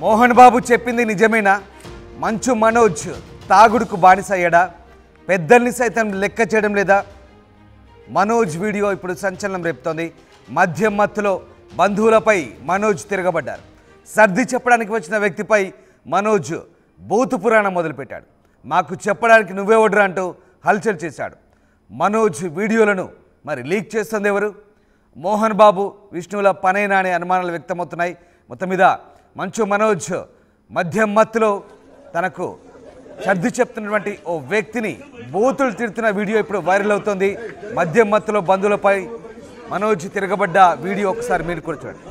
మోహన్ బాబు చెప్పింది నిజమేనా? మంచు మనోజ్ తాగుడుకు బానిస అయ్యాడా? పెద్దల్ని సైతం లెక్క చేయడం లేదా? మనోజ్ వీడియో ఇప్పుడు సంచలనం రేపుతోంది. మద్యం మత్తులో బంధువులపై మనోజ్ తిరగబడ్డారు. సర్ది చెప్పడానికి వచ్చిన వ్యక్తిపై మనోజ్ బూతు పురాణం మొదలుపెట్టాడు. మాకు చెప్పడానికి నువ్వెవడురా అంటూ హల్చల్ చేశాడు. మనోజ్ వీడియోలను మరి లీక్ చేస్తుంది ఎవరు? మోహన్ బాబు విష్ణువుల పనేనా అనే అనుమానాలు వ్యక్తమవుతున్నాయి. మొత్తం మీద మంచు మనోజ్ మద్యం మత్తులో తనకు సర్ది చెప్తున్నటువంటి ఓ వ్యక్తిని బూతులు తిడుతున్న వీడియో ఇప్పుడు వైరల్ అవుతోంది. మద్యం మత్తులో బంధువులపై మనోజ్ తిరగబడ్డ వీడియో ఒకసారి మీరు కూడా చూడండి.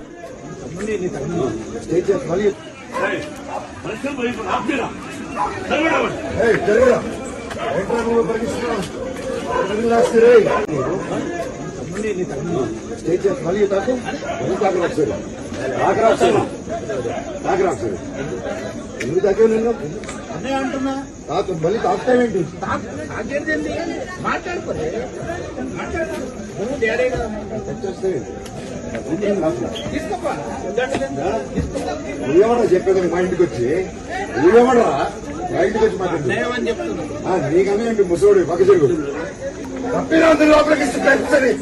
మళ్ళీ తాగుతావేంటి? నువ్వేమన్నా చెప్పేది మా ఇంటికి వచ్చి నువ్వేమన్నా మా ఇంటికి వచ్చి మాట్లాడు. నీకన్నా ఏంటి ముసోడు పక్క చెరుగు తప్పిన లోపలికి ఇస్తుంది.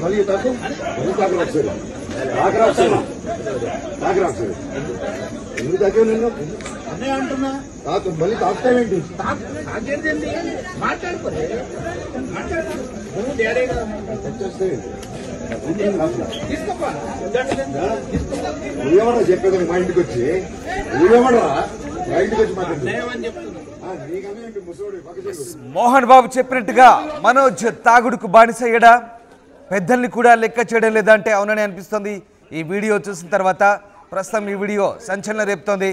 మళ్ళీ తాకు మళ్ళీ తాకరాదు ఎందుకు తాకే నిన్ను తాకు మళ్ళీ తాకుతావేంటి? నువ్వేమన్నా చెప్పేది మా ఇంటికి వచ్చి నువ్వేమన్నా మా ఇంటికి వచ్చి మాట్లాడు. మోహన్ బాబు చెప్పినట్టుగా మనోజ్ తాగుడుకు బానిస అయ్యాడా? పెద్దల్ని కూడా లెక్క చేయడం లేదా అంటే అవునని అనిపిస్తుంది ఈ వీడియో చూసిన తర్వాత. ప్రస్తుతం ఈ వీడియో సంచలనం రేపుతోంది.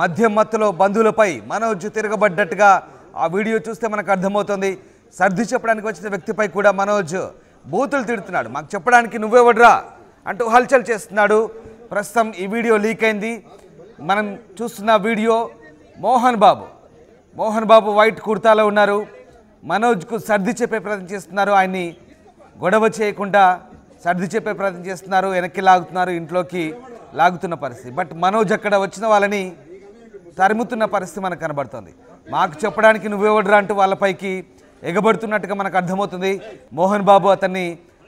మద్యం మత్తులో బంధువులపై మనోజ్ తిరగబడ్డట్టుగా ఆ వీడియో చూస్తే మనకు అర్థమవుతుంది. సర్ది చెప్పడానికి వచ్చిన వ్యక్తిపై కూడా మనోజ్ బూతులు తిడుతున్నాడు. మాకు చెప్పడానికి నువ్వెవడ్రా అంటూ హల్చల్ చేస్తున్నాడు. ప్రస్తుతం ఈ వీడియో లీక్ అయింది. మనం చూస్తున్న వీడియో మోహన్ బాబు వైట్ కుర్తాలో ఉన్నారు. మనోజ్కు సర్ది చెప్పే ప్రయత్నం చేస్తున్నారు. ఆయన్ని గొడవ చేయకుండా సర్ది చెప్పే ప్రయత్నం చేస్తున్నారు. వెనక్కి లాగుతున్నారు, ఇంట్లోకి లాగుతున్న పరిస్థితి. బట్ మనోజ్ అక్కడ వచ్చిన వాళ్ళని తరుముతున్న పరిస్థితి మనకు కనబడుతుంది. మాకు చెప్పడానికి నువ్వెవడ్రా అంటూ వాళ్ళపైకి ఎగబడుతున్నట్టుగా మనకు అర్థమవుతుంది. మోహన్ బాబు అతన్ని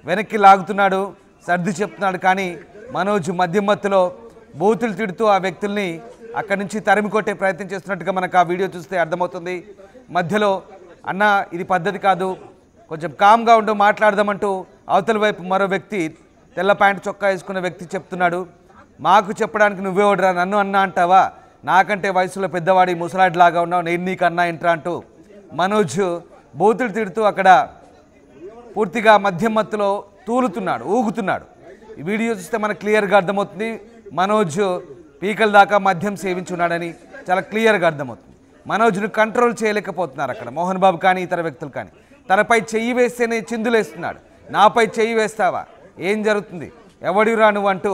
వెనక్కి లాగుతున్నాడు, సర్ది చెప్తున్నాడు. కానీ మనోజ్ మద్యం మత్తులో బూతులు తిడుతూ ఆ వ్యక్తుల్ని అక్కడి నుంచి తరిమి కొట్టే ప్రయత్నం చేస్తున్నట్టుగా మనకు ఆ వీడియో చూస్తే అర్థమవుతుంది. మధ్యలో అన్న ఇది పద్ధతి కాదు, కొంచెం కామ్గా ఉండు, మాట్లాడదామంటూ అవతల వైపు మరో వ్యక్తి తెల్ల ప్యాంటు చొక్కా వేసుకున్న వ్యక్తి చెప్తున్నాడు. మాకు చెప్పడానికి నువ్వెవడ్రా, నన్ను అన్న అంటావా? నాకంటే వయసులో పెద్దవాడి ముసలాడిలాగా ఉన్నావు, నేను నీకు అన్నా ఏంట్రా అంటూ మనోజ్ బూతులు తిడుతూ అక్కడ పూర్తిగా మద్యం మత్తులో తూలుతున్నాడు, ఊగుతున్నాడు. ఈ వీడియో చూస్తే మనకు క్లియర్గా అర్థమవుతుంది. మనోజ్ పీకల దాకా మద్యం సేవించున్నాడని చాలా క్లియర్గా అర్థమవుతుంది. మనోజ్ను కంట్రోల్ చేయలేకపోతున్నారు అక్కడ మోహన్ బాబు కానీ ఇతర వ్యక్తులు కానీ. తనపై చెయ్యి వేస్తేనే చిందులేస్తున్నాడు. నాపై చెయ్యి వేస్తావా, ఏం జరుగుతుంది, ఎవడిరా నువ్వు అంటూ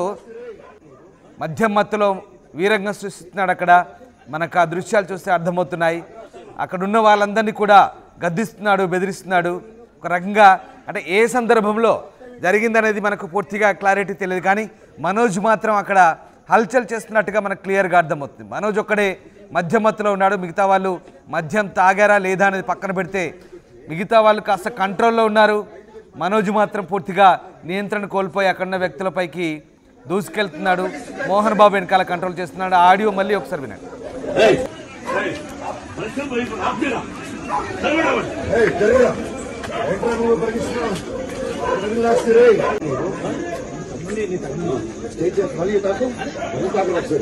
మద్యం మత్తులో వీరంగం సృష్టిస్తున్నాడు. అక్కడ మనకు ఆ దృశ్యాలు చూస్తే అర్థమవుతున్నాయి. అక్కడ ఉన్న వాళ్ళందరినీ కూడా గద్దిస్తున్నాడు, బెదిరిస్తున్నాడు. ఒక రకంగా అంటే ఏ సందర్భంలో జరిగిందనేది మనకు పూర్తిగా క్లారిటీ తెలియదు. కానీ మనోజ్ మాత్రం అక్కడ హల్చల్ చేస్తున్నట్టుగా మనకు క్లియర్గా అర్థమవుతుంది. మనోజ్ ఒక్కడే మద్యం మత్తులో ఉన్నాడు. మిగతా వాళ్ళు మద్యం తాగారా లేదా అనేది పక్కన పెడితే మిగతా వాళ్ళు కాస్త కంట్రోల్లో ఉన్నారు. మనోజ్ మాత్రం పూర్తిగా నియంత్రణ కోల్పోయి అక్కడున్న వ్యక్తులపైకి దూసుకెళ్తున్నాడు. మోహన్ బాబు వెనకాల కంట్రోల్ చేస్తున్నాడు. ఆడియో మళ్ళీ ఒకసారి వినండి. మళ్ళీ తాకు మళ్ళీ తాకరాదు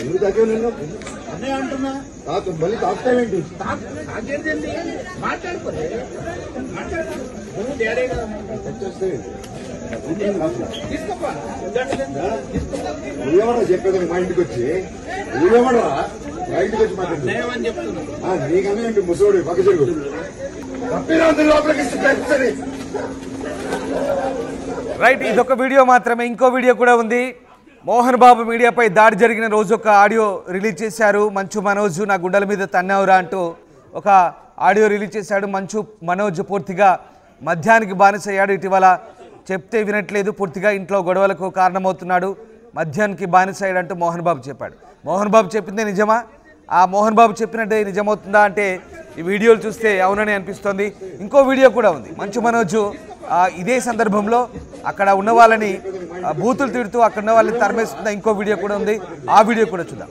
ఎందుకు తాకే నిన్ను తాకు మళ్ళీ తాకుతావేంటి? నువ్వేమన్నా చెప్పేది మా ఇంటికి వచ్చి నువ్వేమన్నా మా ఇంటికి వచ్చి మాట్లాడు. నీకన్నా ఏంటి ముసోడు పక్క చెరుగు తప్పిన లోపలికి రైట్, ఇదొక వీడియో మాత్రమే. ఇంకో వీడియో కూడా ఉంది. మోహన్ బాబు మీడియాపై దాడి జరిగిన రోజు ఒక ఆడియో రిలీజ్ చేశారు. మంచు మనోజ్ నా గుండెల మీద తన్నావురా అంటూ ఒక ఆడియో రిలీజ్ చేశాడు. మంచు మనోజ్ పూర్తిగా మద్యానికి బానిసయ్యాడు. ఇటీవల చెప్తే వినట్లేదు, పూర్తిగా ఇంట్లో గొడవలకు కారణమవుతున్నాడు, మద్యానికి బానిసయ్యాడంటూ మోహన్ బాబు చెప్పాడు. మోహన్ బాబు చెప్పిందే నిజమా? ఆ మోహన్ బాబు చెప్పినట్టే నిజమవుతుందా అంటే ఈ వీడియోలు చూస్తే అవునని అనిపిస్తోంది. ఇంకో వీడియో కూడా ఉంది. మంచు మనోజ్ ఇదే సందర్భంలో అక్కడ ఉన్న వాళ్ళని బూతులు తిడుతూ అక్కడ ఉన్న వాళ్ళని తరిమేస్తున్న ఇంకో వీడియో కూడా ఉంది. ఆ వీడియో కూడా చూద్దాం.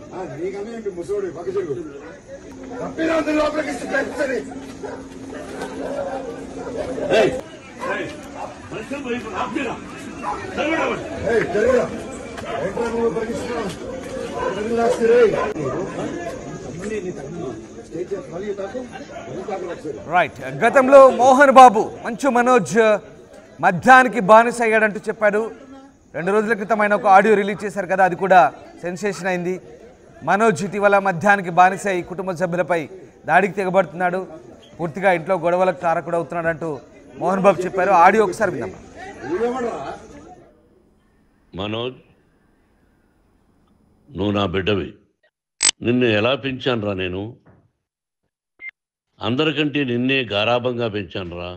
రైట్, గతంలో మోహన్ బాబు మంచు మనోజ్ మద్యానికి బానిస అయ్యాడంటూ చెప్పాడు. 2 రోజుల క్రితం ఆయన ఒక ఆడియో రిలీజ్ చేశారు కదా, అది కూడా సెన్సేషన్ అయింది. మనోజ్ ఇటీవల మద్యానికి బానిస అయి కుటుంబ సభ్యులపై దాడికి తెగబడుతున్నాడు, పూర్తిగా ఇంట్లో గొడవలకు కారకుడు అవుతున్నాడు అంటూ మోహన్ బాబు చెప్పారు. ఆడియో ఒకసారి విన్నాం. మనోజ్, నువ్వు నా బిడ్డవి, నిన్ను ఎలా పెంచానురా? నేను అందరికంటే నిన్నే గారాభంగా పెంచానురా.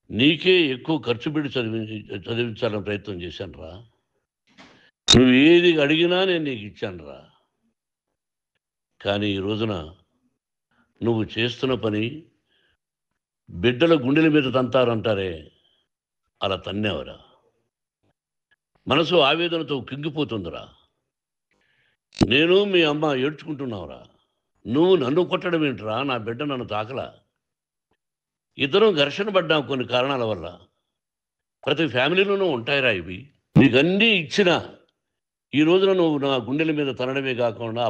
నీకే ఎక్కువ ఖర్చు పెట్టి చదివించాలని ప్రయత్నం చేశానురా. నువ్వు ఏది అడిగినా నేను నీకు ఇచ్చానురా. కానీ ఈ రోజున నువ్వు చేస్తున్న పని బిడ్డల గుండెల మీద తంతారంటారే, అలా తన్నేవరా. మనసు ఆవేదనతో కింగిపోతుందిరా. నేను మీ అమ్మ ఏడ్చుకుంటున్నావురా. నువ్వు నన్ను కొట్టడం ఏంట్రా? నా బిడ్డ నన్ను తాకలా. ఇద్దరం ఘర్షణ పడ్డాం కొన్ని కారణాల వల్ల. ప్రతి ఫ్యామిలీలోనూ ఉంటాయిరా ఇవి. నీకన్నీ ఇచ్చినా ఈ రోజున నువ్వు నా గుండెల మీద తనడమే కాకుండా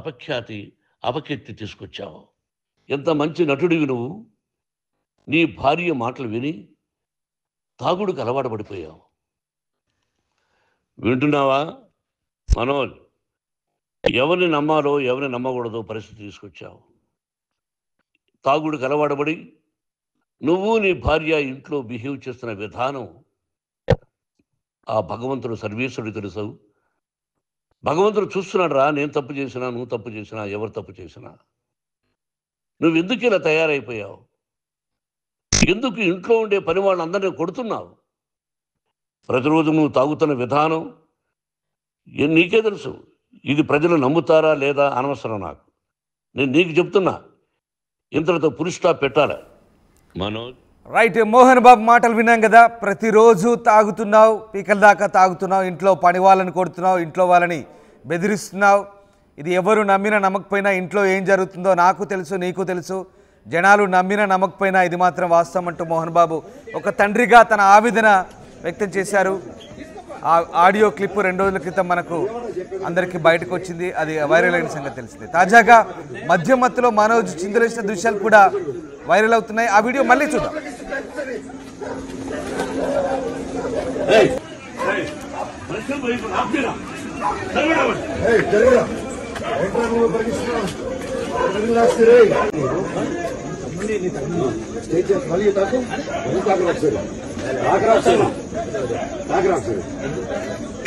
అపకీర్తి తీసుకొచ్చావు. ఎంత మంచి నటుడివి నువ్వు. నీ భార్య మాటలు విని తాగుడుకు అలవాటు పడిపోయావు. వింటున్నావా మనోజ్? ఎవరిని నమ్మాలో ఎవరిని నమ్మకూడదో పరిస్థితి తీసుకొచ్చావు. తాగుడుకు అలవాటుపడి నువ్వు నీ భార్య ఇంట్లో బిహేవ్ చేస్తున్న విధానం ఆ భగవంతుడు సర్వేశ్వరుడు తెలుసు. భగవంతుడు చూస్తున్నాడు రా. నేను తప్పు చేసినా, నువ్వు తప్పు చేసినా, ఎవరు తప్పు చేసినా. నువ్వు ఎందుకు ఇలా తయారైపోయావు? ఎందుకు ఇంట్లో ఉండే పని వాళ్ళందరినీ కొడుతున్నావు? ప్రతిరోజు నువ్వు తాగుతున్న విధానం నీకే తెలుసు. ఇది ప్రజలు నమ్ముతారా లేదా అనవసరం నాకు. నేను నీకు చెప్తున్నా, ఇంతటితో ఫుల్ స్టాప్ పెట్టాలి మనోజ్. రైట్, మోహన్ బాబు మాటలు విన్నాం కదా. ప్రతిరోజు తాగుతున్నావు, పీకల దాకా తాగుతున్నావు, ఇంట్లో పని వాళ్ళని కొడుతున్నావు, ఇంట్లో వాళ్ళని బెదిరిస్తున్నావు. ఇది ఎవరు నమ్మినా నమ్మకపోయినా ఇంట్లో ఏం జరుగుతుందో నాకు తెలుసు, నీకు తెలుసు. జనాలు నమ్మినా నమ్మకపోయినా ఇది మాత్రం వాస్తవం అంటూ మోహన్ బాబు ఒక తండ్రిగా తన ఆవేదన వ్యక్తం చేశారు. ఆ ఆడియో క్లిప్ 2 రోజుల క్రితం మనకు అందరికీ బయటకు వచ్చింది. అది వైరల్ అయిన సంగతి తెలిసింది. తాజాగా మద్యం మత్తులో మనోజ్ చిందులేసిన దృశ్యాలు కూడా వైరల్ అవుతున్నాయి. ఆ వీడియో మళ్ళీ చూద్దాం.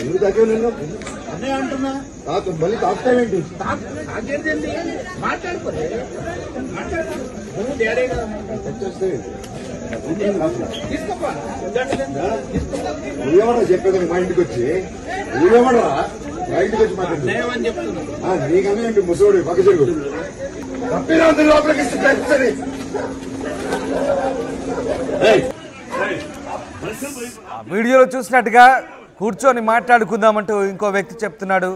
ఎందుకు తాకే నిన్ను అంటున్నా? మళ్ళీ తాకుతావేంటి? నువ్వేమన్నా చెప్పేది మా ఇంటికి వచ్చి? నువ్వేమన్నా మా ఇంటికి వచ్చి మాట్లాడు? నీకన్నా ఏంటి ముసోడు పక్క చెరుగు తప్పిన అందరి లోపలికి ఇస్తుంది. వీడియోలో చూసినట్టుగా కూర్చొని మాట్లాడుకుందామంటూ ఇంకో వ్యక్తి చెప్తున్నాడు.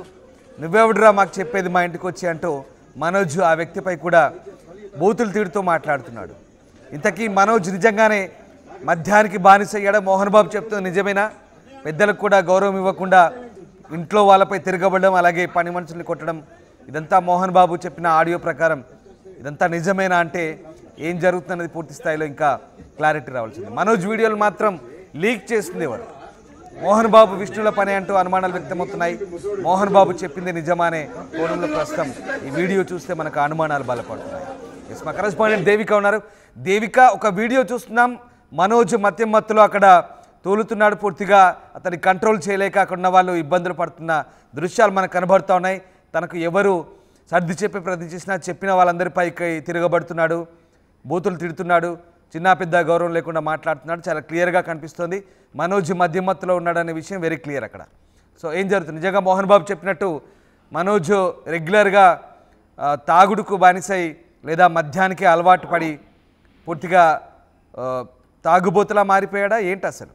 నువ్వెవడురా మాకు చెప్పేది మా ఇంటికి వచ్చి అంటూ మనోజ్ ఆ వ్యక్తిపై కూడా బూతులు తిడుతూ మాట్లాడుతున్నాడు. ఇంతకీ మనోజ్ నిజంగానే మద్యానికి బానిస అయ్యాడా? మోహన్ బాబు చెప్తుంది నిజమేనా? పెద్దలకు కూడా గౌరవం ఇవ్వకుండా ఇంట్లో వాళ్ళపై తిరగబడడం, అలాగే పని మనుషుల్ని కొట్టడం, ఇదంతా మోహన్ బాబు చెప్పిన ఆడియో ప్రకారం ఇదంతా నిజమేనా అంటే ఏం జరుగుతుందన్నది పూర్తి స్థాయిలో ఇంకా క్లారిటీ రావాల్సింది. మనోజ్ వీడియోలు మాత్రం లీక్ చేస్తుంది ఎవరు? మోహన్ బాబు విష్ణుల పని అంటూ అనుమానాలు వ్యక్తమవుతున్నాయి. మోహన్ బాబు చెప్పింది నిజమానే కోణంలో ప్రస్తుతం ఈ వీడియో చూస్తే మనకు అనుమానాలు బలపడుతున్నాయి. మా కరెస్పాండెంట్ దేవిక ఉన్నారు. దేవిక, ఒక వీడియో చూస్తున్నాం. మనోజ్ మద్యం మత్తులో అక్కడ తూలుతున్నాడు. పూర్తిగా అతని కంట్రోల్ చేయలేక అక్కడ ఉన్న వాళ్ళు ఇబ్బందులు పడుతున్న దృశ్యాలు మనకు కనబడుతూ ఉన్నాయి. తనకు ఎవరు సర్ది చెప్పే ప్రయత్నం చేసినా చెప్పిన వాళ్ళందరిపైకి తిరగబడుతున్నాడు, బూతులు తిడుతున్నాడు, చిన్న పెద్ద గౌరవం లేకుండా మాట్లాడుతున్నాడు. చాలా క్లియర్గా కనిపిస్తుంది మనోజ్ మధ్యమత్తులో ఉన్నాడనే విషయం వెరీ క్లియర్ అక్కడ. సో ఏం జరుగుతుంది? నిజంగా మోహన్ బాబు చెప్పినట్టు మనోజ్ రెగ్యులర్గా తాగుడుకు బానిసై లేదా మద్యానికి అలవాటు పడి పూర్తిగా తాగుబోతులా మారిపోయాడా ఏంటి అసలు?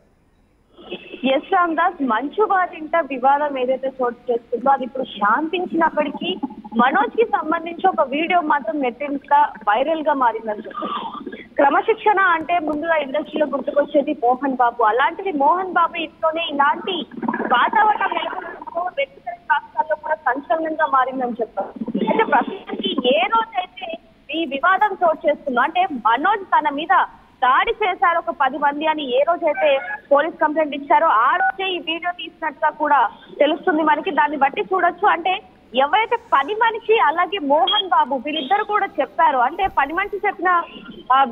ఎస్ రామ్దాస్, మంచు వారింట వివాదం ఏదైతే చోటు చేస్తుందో అది ఇప్పుడు శాంతించినప్పటికీ మనోజ్ కి సంబంధించి ఒక వీడియో మాత్రం నెట్టింట వైరల్ గా మారిందని చెప్పారు. క్రమశిక్షణ అంటే ముందుగా ఇండస్ట్రీలో గుర్తుకొచ్చేది మోహన్ బాబు. అలాంటిది మోహన్ బాబు ఇంట్లోనే ఇలాంటి వాతావరణం నెలకొనడంతో వ్యక్తిగత రాష్ట్రాల్లో కూడా సంచలనంగా మారిందని చెప్పారు. అయితే ప్రస్తుతానికి ఏ రోజైతే ఈ వివాదం చోటు చేస్తుందో, అంటే మనోజ్ తన మీద దాడి చేశారు ఒక 10 మంది అని ఏ రోజైతే పోలీస్ కంప్లైంట్ ఇచ్చారో ఆ రోజే ఈ వీడియో తీసినట్టుగా కూడా తెలుస్తుంది మనకి. దాన్ని బట్టి చూడొచ్చు, అంటే ఎవరైతే పని మనిషి అలాగే మోహన్ బాబు వీళ్ళిద్దరు కూడా చెప్పారు. అంటే పని మనిషి చెప్పిన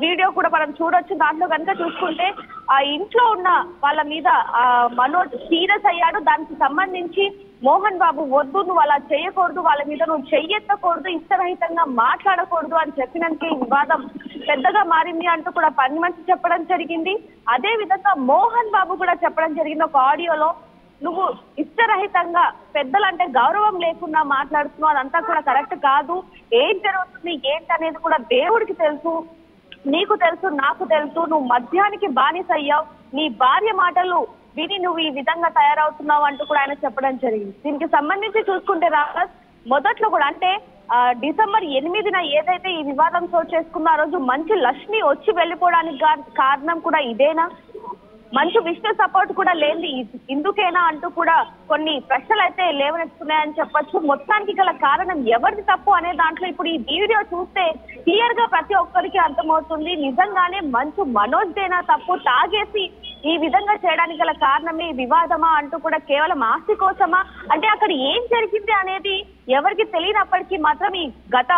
వీడియో కూడా మనం చూడొచ్చు. దాంట్లో కనుక చూసుకుంటే ఆ ఇంట్లో ఉన్న వాళ్ళ మీద మనోజ్ సీరియస్ అయ్యాడు. దానికి సంబంధించి మోహన్ బాబు వద్దు, నువ్వు అలా చేయకూడదు, వాళ్ళ మీద నువ్వు చెయ్యెత్తకూడదు, ఇష్టరహితంగా మాట్లాడకూడదు అని చెప్పినందుకే ఈ వివాదం పెద్దగా మారింది అంటూ కూడా పని మనిషి చెప్పడం జరిగింది. అదే విధంగా మోహన్ బాబు కూడా చెప్పడం జరిగింది ఒక ఆడియోలో, నువ్వు ఇష్టరహితంగా పెద్దలంటే గౌరవం లేకుండా మాట్లాడుతున్నావు, అదంతా కూడా కరెక్ట్ కాదు, ఏం జరుగుతుంది ఏంటి అనేది కూడా దేవుడికి తెలుసు, నీకు తెలుసు, నాకు తెలుసు, నువ్వు మద్యానికి బానిస అయ్యావు, నీ భార్య మాటలు విని నువ్వు ఈ విధంగా తయారవుతున్నావు అంటూ కూడా ఆయన చెప్పడం జరిగింది. దీనికి సంబంధించి చూసుకుంటే రాజ్ మొదట్లో కూడా, అంటే డిసెంబర్ 8న ఏదైతే ఈ వివాదం చోటు చేసుకున్న ఆ రోజు మంచు లక్ష్మి వచ్చి వెళ్ళిపోవడానికి కారణం కూడా ఇదేనా, మంచు విష్ణు సపోర్ట్ కూడా లేని ఇందుకేనా అంటూ కూడా కొన్ని ప్రశ్నలు అయితే లేవనెత్తున్నాయని చెప్పొచ్చు. మొత్తానికి గల కారణం ఎవరిది తప్పు అనే దాంట్లో ఇప్పుడు ఈ వీడియో చూస్తే క్లియర్ గా ప్రతి ఒక్కరికి అర్థమవుతుంది. నిజంగానే మంచు మనోజ్దేనా తప్పు, తాగేసి ఈ విధంగా చేయడానికి గల కారణమే వివాదమా అంటూ కూడా కేవలం ఆస్తి కోసమా, అంటే అక్కడ ఏం జరిగింది అనేది ఎవరికి తెలియనప్పటికీ మాత్రం ఈ గత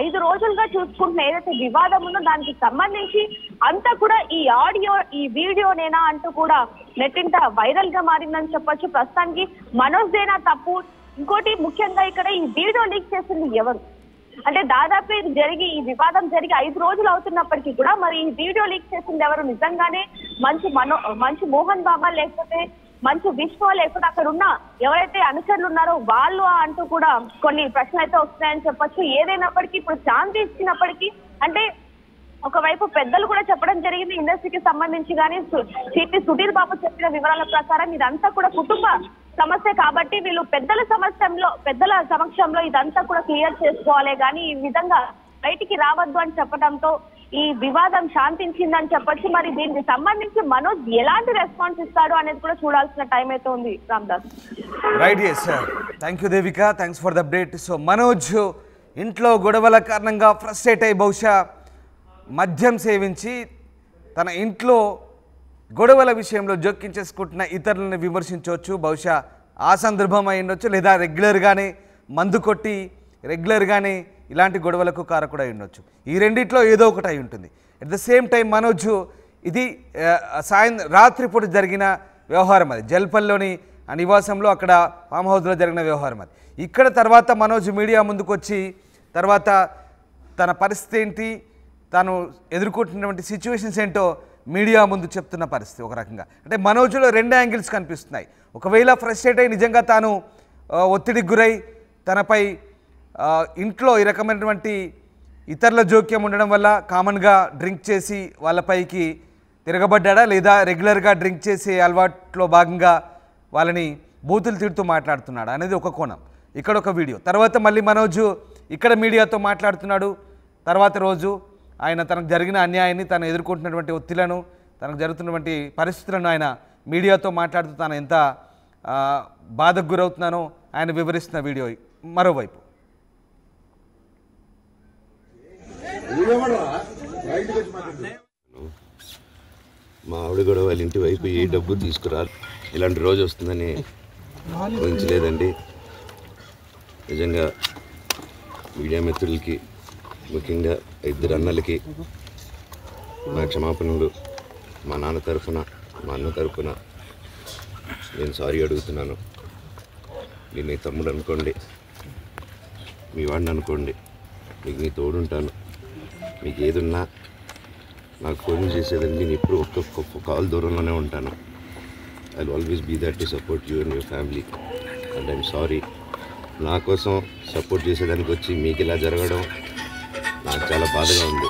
5 రోజులుగా చూసుకుంటున్న ఏదైతే వివాదం ఉందో దానికి సంబంధించి అంతా కూడా ఈ ఆడియో ఈ వీడియోనేనా అంటూ కూడా నెట్టింట వైరల్ గా మారిందని చెప్పొచ్చు. ప్రస్తుతానికి మనోజ్దేనా తప్పు. ఇంకోటి ముఖ్యంగా ఇక్కడ ఈ వీడియో లీక్ చేసింది ఎవరు, అంటే దాదాపు ఇది జరిగి ఈ వివాదం జరిగి 5 రోజులు అవుతున్నప్పటికీ కూడా మరి ఈ వీడియో లీక్ చేసింది ఎవరు? నిజంగానే మంచు మోహన్ బాబా, లేకపోతే మంచు విశ్వ, లేకపోతే అక్కడ ఉన్న ఎవరైతే అనుచరులు ఉన్నారో వాళ్ళు అంటూ కూడా కొన్ని ప్రశ్నలు అయితే వస్తున్నాయని చెప్పొచ్చు. ఏదైనప్పటికీ ఇప్పుడు శాంతి ఇచ్చినప్పటికీ, అంటే ఒకవైపు పెద్దలు కూడా చెప్పడం జరిగింది ఇండస్ట్రీకి సంబంధించి, కానీ సిపి సుధీర్ బాబు చెప్పిన వివరాల ప్రకారం ఇదంతా కూడా కుటుంబ సమస్య కాబట్టి వీళ్ళు పెద్దల సమక్షంలో ఇదంతా కూడా క్లియర్ చేసుకోవాలి, కానీ ఈ విధంగా బయటికి రావద్దు అని చెప్పడంతో ఈ వివాదం శాంతించిందని చెప్పొచ్చు. మరి దీనికి సంబంధించి మనోజ్ ఎలాంటి రెస్పాన్స్ ఇస్తాడు అనేది కూడా చూడాల్సిన టైం అయితే ఉంది Ramdas. Right, yes, thank you Devika, thanks for the update. So Manoj ఇంట్లో గొడవల కారణంగా ఫ్రస్ట్రేట్ అయ్యి బహుశా మద్యం సేవించి తన ఇంట్లో గొడవల విషయంలో జోక్యం చేసుకుంటున్న ఇతరులను విమర్శించవచ్చు. బహుశా ఆ సందర్భం అయి ఉండొచ్చు, లేదా రెగ్యులర్గానే మందు కొట్టి రెగ్యులర్గానే ఇలాంటి గొడవలకు కారకుడు అయి ఉండొచ్చు. ఈ రెండిట్లో ఏదో ఒకటి అయి ఉంటుంది. At the same time Manoj ఇది రాత్రిపూట జరిగిన వ్యవహారం, అది జల్పల్లోని ఆ నివాసంలో అక్కడ ఫామ్ హౌస్లో జరిగిన వ్యవహారం అది. ఇక్కడ తర్వాత మనోజ్ మీడియా ముందుకు వచ్చి తర్వాత తన పరిస్థితి ఏంటి, తాను ఎదుర్కొంటున్నటువంటి సిచ్యువేషన్స్ ఏంటో మీడియా ముందు చెప్తున్న పరిస్థితి. ఒక రకంగా అంటే మనోజ్లో 2 యాంగిల్స్ కనిపిస్తున్నాయి. ఒకవేళ ఫ్రస్ట్రేట్ అయి నిజంగా తాను ఒత్తిడికి గురై తనపై ఇంట్లో ఈ రకమైనటువంటి ఇతరుల జోక్యం ఉండడం వల్ల కామన్గా డ్రింక్ చేసి వాళ్ళపైకి తిరగబడ్డా, లేదా రెగ్యులర్గా డ్రింక్ చేసే అలవాట్లో భాగంగా వాళ్ళని బూతులు తిడుతూ మాట్లాడుతున్నాడు అనేది ఒక కోణం. ఇక్కడ ఒక వీడియో తర్వాత మళ్ళీ మనోజ్ ఇక్కడ మీడియాతో మాట్లాడుతున్నాడు. తర్వాత రోజు ఆయన తనకు జరిగిన అన్యాయాన్ని, తను ఎదుర్కొంటున్నటువంటి ఒత్తిళ్లను, తనకు జరుగుతున్నటువంటి పరిస్థితులను ఆయన మీడియాతో మాట్లాడుతూ తాను ఎంత బాధకు గురవుతున్నానో ఆయన వివరిస్తున్న వీడియో మరోవైపు. మా ఆవిడ కూడా వాళ్ళ ఇంటి వైపు ఏ డబ్బు తీసుకురా, ఇలాంటి రోజు వస్తుందని ఊహించలేదండి. నిజంగా మీడియా మిత్రులకి, ముఖ్యంగా 2 అన్నలకి నా క్షమాపణలు. మా నాన్న తరఫున, మా అన్న తరఫున నేను సారీ అడుగుతున్నాను. నేను నీ తమ్ముడు అనుకోండి, మీ వాడిని అనుకోండి, మీకు నీ తోడుంటాను. మీకు ఏదున్నా నాకు ఫోన్ చేసేదండి. నేను ఇప్పుడు ఒక్క కాల్ దూరంలోనే ఉంటాను. I will always be there to support you and your family. And I'm sorry, నా కోసం సపోర్ట్ చేసేదానికి వచ్చి మీకు ఇలా జరగడం నాకు చాలా బాధగా ఉంది.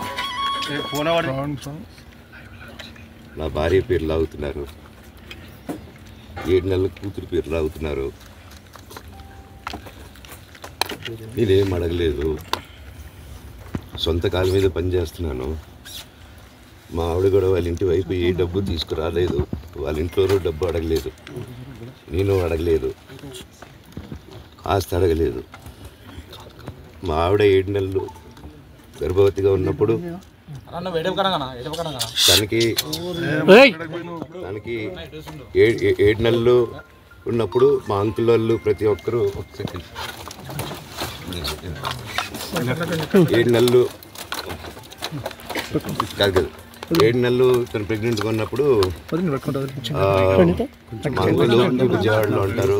నా భార్య పేరు లాగుతున్నారు, 7 నెలల కూతురు పేరు లాగుతున్నారు. నేనేం అడగలేదు, సొంత కాళ్ళ మీద పనిచేస్తున్నాను. మా ఆవిడ కూడా వాళ్ళ ఇంటి వైపు ఏ డబ్బు తీసుకురాలేదు, వాళ్ళ ఇంట్లోనూ డబ్బు అడగలేదు, నేను అడగలేదు, ఆస్తి అడగలేదు. మా ఆవిడ 7 నెలలు గర్భవతిగా ఉన్నప్పుడు తనకి 7 నెలలు ఉన్నప్పుడు మా అంకుల్ వాళ్ళు ప్రతి ఒక్కరూ 7 నెలలు కాదు 7 నెలలు తను ప్రెగ్నెంట్గా ఉన్నప్పుడు మా అంకుల్ విజయవాడలో ఉంటారు.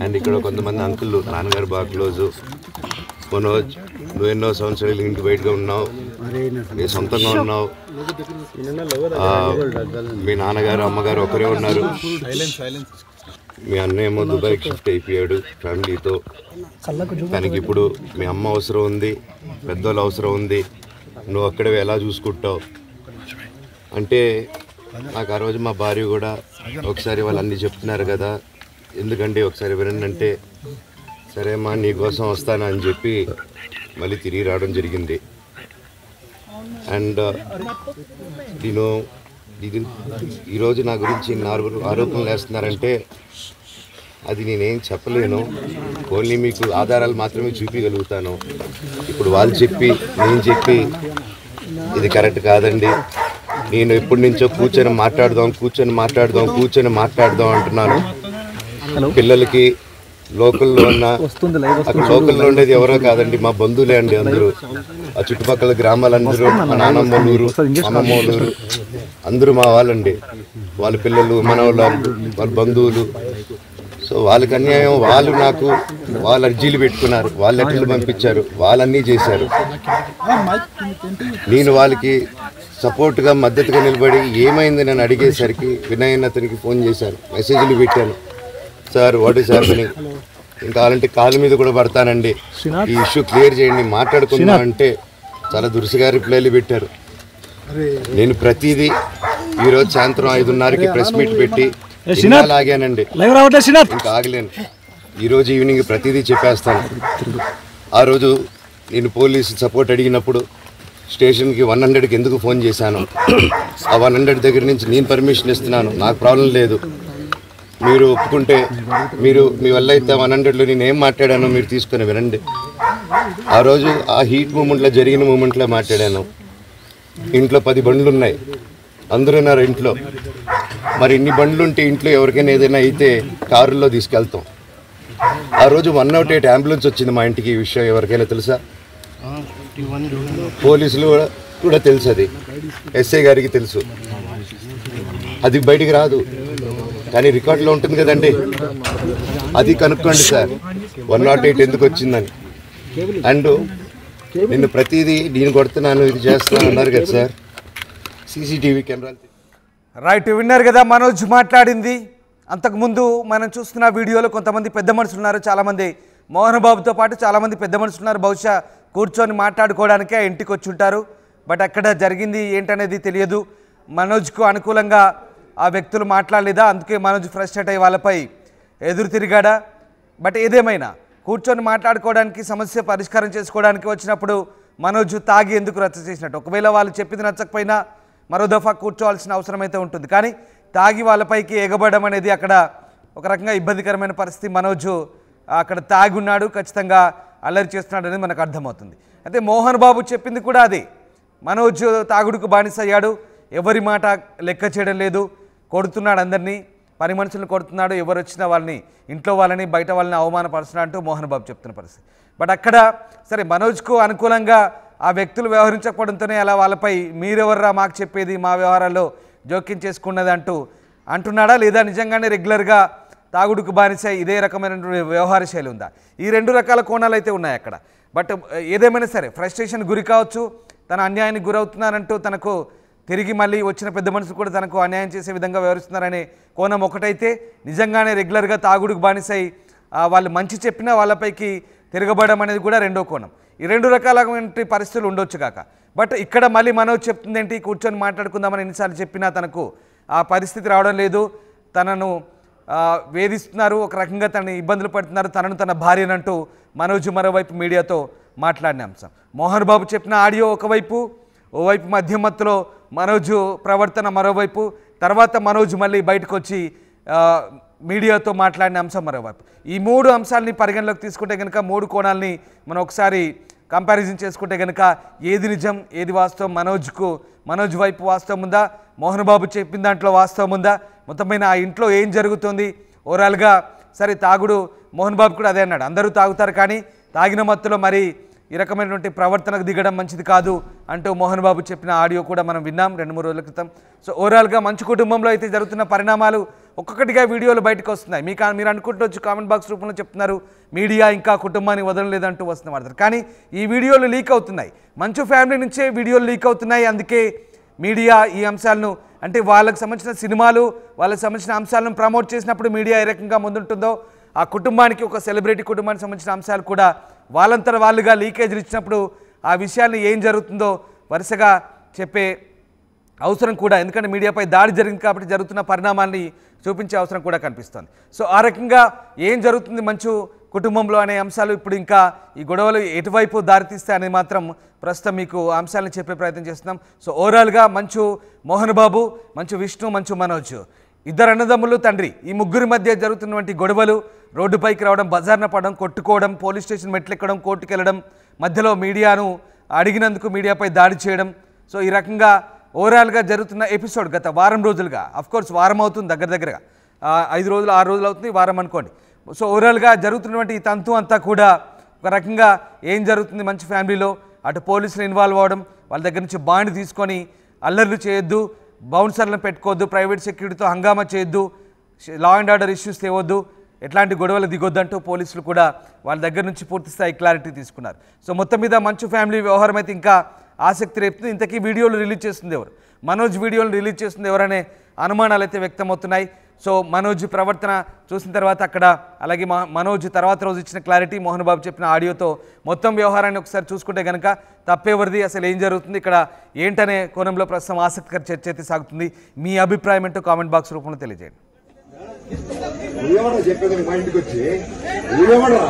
అండ్ ఇక్కడ కొంతమంది అంకుల్ నాన్నగారు బాగా క్లోజు. మనోజ్, నువ్వు ఎన్నో సంవత్సరాలు ఇంటి బయటగా ఉన్నావు, నీ సొంతంగా ఉన్నావు, మీ నాన్నగారు అమ్మగారు ఒకరే ఉన్నారు. మీ అన్నయ్య ఏమో దుబాయ్కి షిఫ్ట్ అయిపోయాడు ఫ్యామిలీతో. తనకి ఇప్పుడు మీ అమ్మ అవసరం ఉంది, పెద్దోళ్ళ అవసరం ఉంది, నువ్వు అక్కడే ఎలా చూసుకుంటావు అంటే నాకు ఆ రోజు మా భార్య కూడా ఒకసారి వాళ్ళు అన్నీ చెప్తున్నారు కదా, ఎందుకంటే ఒకసారి వినండి అంటే సరేమ్మా నీకోసం వస్తాను అని చెప్పి మళ్ళీ తిరిగి రావడం జరిగింది. అండ్ ఈరోజు నా గురించి ఆరోపణలు వేస్తున్నారంటే అది నేనేం చెప్పలేను, ఓన్లీ మీకు ఆధారాలు మాత్రమే చూపించగలుగుతాను. ఇప్పుడు వాళ్ళు చెప్పి నేను చెప్పి ఇది కరెక్ట్ కాదండి, నేను ఎప్పటి నుంచో కూర్చొని మాట్లాడదాం అంటున్నాను. పిల్లలకి లోకల్లో ఉన్న అక్కడ లోకల్లో ఉండేది ఎవరో కాదండి, మా బంధువులే అండి అందరూ. ఆ చుట్టుపక్కల గ్రామాలందరూ, మా నాన్నమ్మలూరు, అమ్మమ్మలూరు అందరూ మా వాళ్ళండి. వాళ్ళ పిల్లలు, మనవాళ్ళు, వాళ్ళ బంధువులు. సో వాళ్ళకి అన్యాయం, వాళ్ళు నాకు వాళ్ళ అర్జీలు పెట్టుకున్నారు, వాళ్ళ లెటర్లు పంపించారు, వాళ్ళన్నీ చేశారు. నేను వాళ్ళకి సపోర్ట్గా మద్దతుగా నిలబడి ఏమైంది నేను అడిగేసరికి వినయ్ అతనికి ఫోన్ చేశాను, మెసేజ్లు పెట్టాను. సార్ వాట్ ఈస్ హ్యాపెనింగ్, ఇంకా కావాలంటే కాళ్ళ మీద కూడా పడతానండి, ఈ ఇష్యూ క్లియర్ చేయండి, మాట్లాడుకుందాం అంటే చాలా దురుసుగా రిప్లైలు పెట్టారు. నేను ప్రతిదీ ఈరోజు సాయంత్రం 5:30కి ప్రెస్ మీట్ పెట్టి ఆగానండి, ఇంకా ఆగలేను. ఈరోజు ఈవినింగ్ ప్రతిదీ చెప్పేస్తాను. ఆ రోజు నేను పోలీసు సపోర్ట్ అడిగినప్పుడు స్టేషన్కి 100కి ఎందుకు ఫోన్ చేశాను, ఆ 100 దగ్గర నుంచి నేను పర్మిషన్ ఇస్తున్నాను, నాకు ప్రాబ్లం లేదు, మీరు ఒప్పుకుంటే మీరు మీ వల్ల అయితే 100లో నేను ఏం మాట్లాడానో మీరు తీసుకొని వినండి. ఆ రోజు ఆ హీట్ మూమెంట్లో జరిగిన మూమెంట్లో మాట్లాడాను. ఇంట్లో 10 బండ్లు ఉన్నాయి, అందరూ ఉన్నారు ఇంట్లో. మరి ఇన్ని బండ్లు ఉంటే ఇంట్లో ఎవరికైనా ఏదైనా అయితే కారుల్లో తీసుకెళ్తాం. ఆ రోజు 108 అంబులెన్స్ వచ్చింది మా ఇంటికి. ఈ విషయం ఎవరికైనా తెలుసా? పోలీసులు కూడా తెలుసు, అది ఎస్ఐ గారికి తెలుసు. అది బయటికి రాదు కానీ రికార్డులో ఉంటుంది కదండి, అది కనుక్కోండి సార్ 108 ఎందుకు వచ్చిందని. అండ్ నిన్ను ప్రతిదీ నేను కొడుతున్నాను, ఇది చేస్తున్నాను అన్నారు కదా సార్, సీసీటీవీ కెమెరాలు. రైట్, విన్నారు కదా మనోజ్ మాట్లాడింది. అంతకుముందు మనం చూస్తున్న వీడియోలో కొంతమంది పెద్ద మనుషులు ఉన్నారు, చాలామంది మోహన్ బాబుతో పాటు చాలామంది పెద్ద మనుషులు ఉన్నారు. బహుశా కూర్చొని మాట్లాడుకోవడానికే ఇంటికి వచ్చి ఉంటారు. బట్ అక్కడ జరిగింది ఏంటనేది తెలియదు. మనోజ్కు అనుకూలంగా ఆ వ్యక్తులు మాట్లాడలేదా, అందుకే మనోజ్ ఫ్రస్ట్రేట్ అయ్యి వాళ్ళపై ఎదురు తిరిగాడా? బట్ ఏదేమైనా కూర్చొని మాట్లాడుకోవడానికి, సమస్య పరిష్కారం చేసుకోవడానికి వచ్చినప్పుడు మనోజ్ తాగి ఎందుకు రచ్చ చేసినట్టు? ఒకవేళ వాళ్ళు చెప్పింది నచ్చకపోయినా మరో దఫా కూర్చోవాల్సిన అవసరం అయితే ఉంటుంది. కానీ తాగి వాళ్ళపైకి ఎగబడడం అనేది అక్కడ ఒక రకంగా ఇబ్బందికరమైన పరిస్థితి. మనోజ్ అక్కడ తాగి ఉన్నాడు, ఖచ్చితంగా అల్లరి చేస్తున్నాడు అనేది మనకు అర్థమవుతుంది. అయితే మోహన్ బాబు చెప్పింది కూడా అదే, మనోజ్ తాగుడుకు బానిస అయ్యాడు, ఎవరి మాట లెక్క చేయడం లేదు, కొడుతున్నాడు, అందరినీ పని మనుషులను కొడుతున్నాడు, ఎవరు వచ్చినా వాళ్ళని, ఇంట్లో వాళ్ళని బయట వాళ్ళని అవమానపరుస్తున్నా అంటూ మోహన్ బాబు చెప్తున్న పరిస్థితి. బట్ అక్కడ సరే మనోజ్కు అనుకూలంగా ఆ వ్యక్తులు వ్యవహరించకపోవడంతోనే అలా వాళ్ళపై మీరెవర్రా మాకు చెప్పేది, మా వ్యవహారాల్లో జోక్యం చేసుకున్నది అంటున్నాడా, లేదా నిజంగానే రెగ్యులర్గా తాగుడుకు బానిసై ఇదే రకమైనటువంటి వ్యవహార శైలి ఉందా? ఈ 2 రకాల కోణాలు అయితే ఉన్నాయి అక్కడ. బట్ ఏదేమైనా సరే ఫ్రస్ట్రేషన్ గురి కావచ్చు, తన అన్యాయానికి గురవుతున్నారంటూ తనకు తిరిగి మళ్ళీ వచ్చిన పెద్ద మనుషులు కూడా తనకు అన్యాయం చేసే విధంగా వ్యవహరిస్తున్నారనే కోణం ఒకటైతే, నిజంగానే రెగ్యులర్గా తాగుడుకు బానిసై వాళ్ళు మంచి చెప్పినా వాళ్ళపైకి తిరగబడడం అనేది కూడా రెండో కోణం. ఈ 2 రకాలైన పరిస్థితులు ఉండొచ్చు కాక. బట్ ఇక్కడ మళ్ళీ మనోజ్ చెప్తుంది ఏంటి, కూర్చొని మాట్లాడుకుందామని ఎన్నిసార్లు చెప్పినా తనకు ఆ పరిస్థితి రావడం లేదు. తనను వేధిస్తున్నారు, ఒక రకంగా తనని ఇబ్బందులు పడుతున్నారు, తనను తన భార్యనంటూ మనోజ్ మరోవైపు మీడియాతో మాట్లాడిన అంశం. మోహన్ బాబు చెప్పిన ఆడియో ఒకవైపు, ఓవైపు మధ్యమత్తులో మనోజ్ ప్రవర్తన మరోవైపు, తర్వాత మనోజ్ మళ్ళీ బయటకు వచ్చి మీడియాతో మాట్లాడిన అంశం మరోవైపు. ఈ 3 అంశాలని పరిగణలోకి తీసుకుంటే కనుక 3 కోణాలని మనం ఒకసారి కంపారిజన్ చేసుకుంటే కనుక ఏది నిజం ఏది వాస్తవం, మనోజ్ వైపు వాస్తవం ఉందా, మోహన్ బాబు చెప్పిన దాంట్లో వాస్తవం ఉందా, మొత్తమైన ఆ ఇంట్లో ఏం జరుగుతుంది ఓవరాల్గా. సరే తాగుడు, మోహన్ బాబు కూడా అదే అన్నాడు, అందరూ తాగుతారు కానీ తాగిన మత్తులో మరి ఈ రకమైనటువంటి ప్రవర్తనకు దిగడం మంచిది కాదు అంటూ మోహన్ బాబు చెప్పిన ఆడియో కూడా మనం విన్నాం 2-3 రోజుల క్రితం. సో ఓవరాల్గా మంచు కుటుంబంలో అయితే జరుగుతున్న పరిణామాలు ఒక్కొక్కటిగా వీడియోలు బయటకు వస్తున్నాయి. మీరు అనుకుంటవచ్చు, కామెంట్ బాక్స్ రూపంలో చెప్తున్నారు మీడియా ఇంకా కుటుంబాన్ని వదలలేదంటూ వస్తున్న వాడతారు. కానీ ఈ వీడియోలు లీక్ అవుతున్నాయి, మంచు ఫ్యామిలీ నుంచే వీడియోలు లీక్ అవుతున్నాయి. అందుకే మీడియా ఈ అంశాలను, అంటే వాళ్ళకి సంబంధించిన సినిమాలు, వాళ్ళకి సంబంధించిన అంశాలను ప్రమోట్ చేసినప్పుడు మీడియా ఏ రకంగా ముందుంటుందో, ఆ కుటుంబానికి, ఒక సెలబ్రిటీ కుటుంబానికి సంబంధించిన అంశాలు కూడా వాళ్ళంతట వాళ్ళుగా లీకేజీలు ఇచ్చినప్పుడు ఆ విషయాన్ని ఏం జరుగుతుందో వరుసగా చెప్పే అవసరం కూడా, ఎందుకంటే మీడియాపై దాడి జరిగింది కాబట్టి జరుగుతున్న పరిణామాన్ని చూపించే అవసరం కూడా కనిపిస్తుంది. సో ఆ రకంగా ఏం జరుగుతుంది మంచు కుటుంబంలో అనే అంశాలు ఇప్పుడు ఇంకా ఈ గొడవలు ఎటువైపు దారితీస్తాయి అనేది మాత్రం ప్రస్తుతం మీకు అంశాలను చెప్పే ప్రయత్నం చేస్తున్నాం. సో ఓవరాల్గా మంచు మోహన్ బాబు, మంచు విష్ణు, మంచు మనోజ్, 2 అన్నదమ్ములు, తండ్రి, ఈ 3 మధ్య జరుగుతున్నటువంటి గొడవలు, రోడ్డుపైకి రావడం, బజార్న పడడం, కొట్టుకోవడం, పోలీస్ స్టేషన్ మెట్లెక్కడం, కోర్టుకు వెళ్ళడం, మధ్యలో మీడియాను అడిగినందుకు మీడియాపై దాడి చేయడం. సో ఈ రకంగా ఓవరాల్గా జరుగుతున్న ఎపిసోడ్ గత వారం రోజులుగా, అఫ్కోర్స్ వారం అవుతుంది, దగ్గరగా 5 రోజులు 6 రోజులు అవుతుంది, వారం అనుకోండి. సో ఓవరాల్గా జరుగుతున్నటువంటి ఈ తంతు అంతా కూడా ఒక రకంగా ఏం జరుగుతుంది మంచి ఫ్యామిలీలో, అటు పోలీసులు ఇన్వాల్వ్ అవ్వడం, వాళ్ళ దగ్గర నుంచి బాండ్ తీసుకొని అల్లర్లు చేయొద్దు, బౌన్సర్లను పెట్టుకోవద్దు, ప్రైవేట్ సెక్యూరిటీతో హంగామా చేయొద్దు, లా అండ్ ఆర్డర్ ఇష్యూస్ తేవద్దు, ఎట్లాంటి గొడవలు దిగొద్దంటూ పోలీసులు కూడా వాళ్ళ దగ్గర నుంచి పూర్తి స్థాయి క్లారిటీ తీసుకున్నారు. సో మొత్తం మీద మంచు ఫ్యామిలీ వ్యవహారం అయితే ఇంకా ఆసక్తి రేపుతుంది. ఇంతకీ వీడియోలు రిలీజ్ చేస్తుంది ఎవరు, మనోజ్ వీడియోలు రిలీజ్ చేస్తుంది ఎవరనే అనుమానాలు అయితే వ్యక్తమవుతున్నాయి. సో మనోజ్ ప్రవర్తన చూసిన తర్వాత అక్కడ, అలాగే మనోజ్ తర్వాత రోజు ఇచ్చిన క్లారిటీ, మోహన్ బాబు చెప్పిన ఆడియోతో మొత్తం వ్యవహారాన్ని ఒకసారి చూసుకుంటే కనుక తప్పేవరిది, అసలు ఏం జరుగుతుంది ఇక్కడ ఏంటనే కోణంలో ప్రస్తుతం ఆసక్తికర చర్చ అయితే సాగుతుంది. మీ అభిప్రాయం ఏంటో కామెంట్ బాక్స్ రూపంలో తెలియజేయండి. చెప్పేది మా ఇంటికి వచ్చి ఊరేమడరా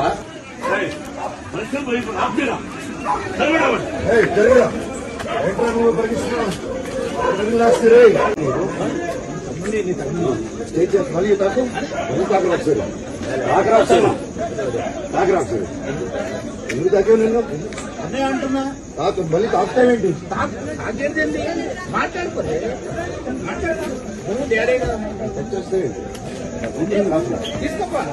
మళ్ళీ తాకు రాక్షరు ఎందుకు తాకే నిన్ను అంటున్నా తాకు మళ్ళీ తాకుతావేంటి మాట్లాడుకోలేదు